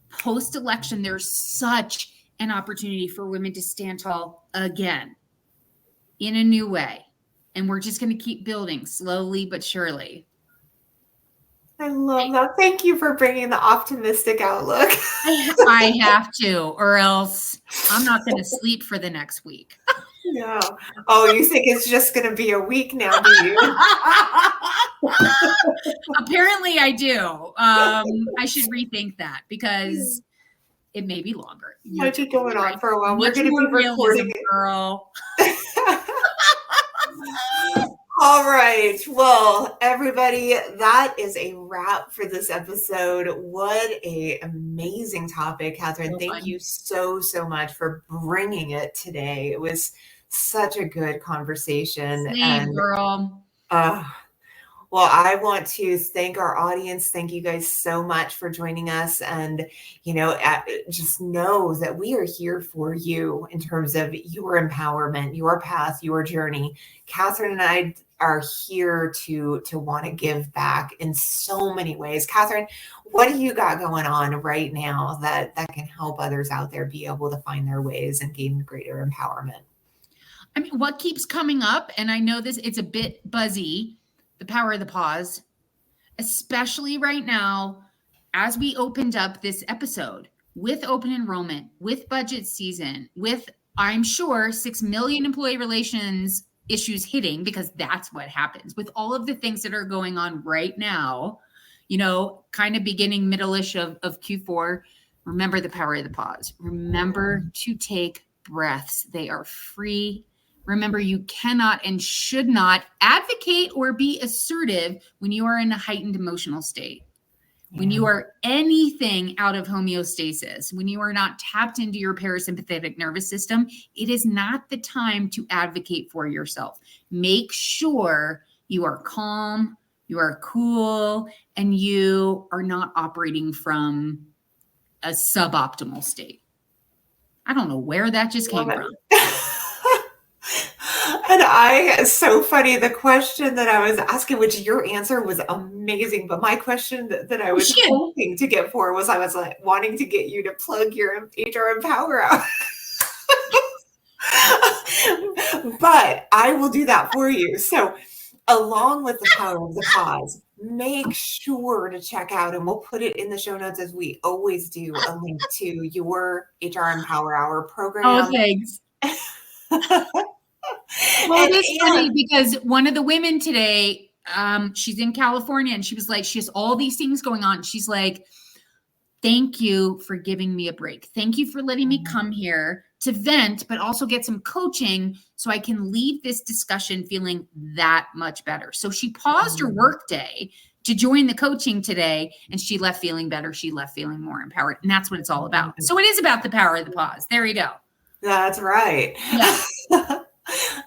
post-election, there's such an opportunity for women to stand tall again in a new way. And we're just going to keep building slowly but surely.
I love that. Thank you for bringing the optimistic outlook.
I have to, or else I'm not going to sleep for the next week.
No. Oh, you think it's just going to be a week now, do you?
Apparently I do. I should rethink that, because it may be longer.
Might be going on for a while. We're going to be recording it.
Girl.
All right. Well, everybody, that is a wrap for this episode. What an amazing topic, Katherine. Thank you so much for bringing it today. It was such a good conversation.
Girl.
Well, I want to thank our audience. Thank you guys so much for joining us. And, just know that we are here for you in terms of your empowerment, your path, your journey. Katherine and I are here to want to give back in so many ways. Katherine, what do you got going on right now that can help others out there be able to find their ways and gain greater empowerment?
I mean, what keeps coming up, and I know it's a bit buzzy, the power of the pause, especially right now, as we opened up this episode with open enrollment, with budget season, with, I'm sure, 6 million employee relations issues hitting, because that's what happens with all of the things that are going on right now, kind of beginning middle-ish of Q4. Remember the power of the pause. Remember to take breaths. They are free. Remember, you cannot and should not advocate or be assertive when you are in a heightened emotional state. When you are anything out of homeostasis, when you are not tapped into your parasympathetic nervous system, it is not the time to advocate for yourself. Make sure you are calm, you are cool, and you are not operating from a suboptimal state. I don't know where that just came from.
And it's so funny. The question that I was asking, which your answer was amazing, but my question that I was hoping to get for was, I was like wanting to get you to plug your HR Empower out. But I will do that for you. So along with the power of the pause, make sure to check out, and we'll put it in the show notes as we always do, a link to your HR Empower Hour program.
Oh, thanks. Well, it's funny because one of the women today, she's in California, and she was like, she has all these things going on. She's like, thank you for giving me a break. Thank you for letting me come here to vent, but also get some coaching so I can leave this discussion feeling that much better. So she paused her work day to join the coaching today, and she left feeling better. She left feeling more empowered. And that's what it's all about. So it is about the power of the pause. There you go.
That's right.
Yeah.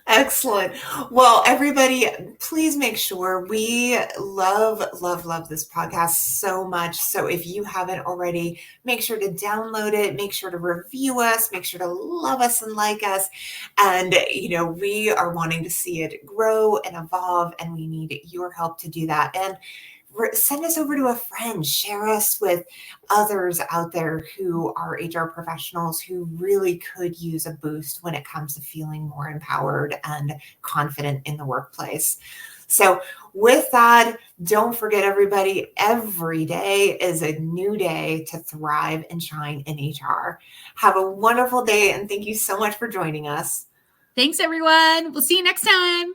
Excellent. Well, everybody, please make sure we love, love, love this podcast so much. So if you haven't already, make sure to download it, make sure to review us, make sure to love us and like us. And, we are wanting to see it grow and evolve, and we need your help to do that. And send us over to a friend, share us with others out there who are HR professionals who really could use a boost when it comes to feeling more empowered and confident in the workplace. So with that, don't forget, everybody, every day is a new day to thrive and shine in HR. Have a wonderful day, and thank you so much for joining us.
Thanks, everyone. We'll see you next time.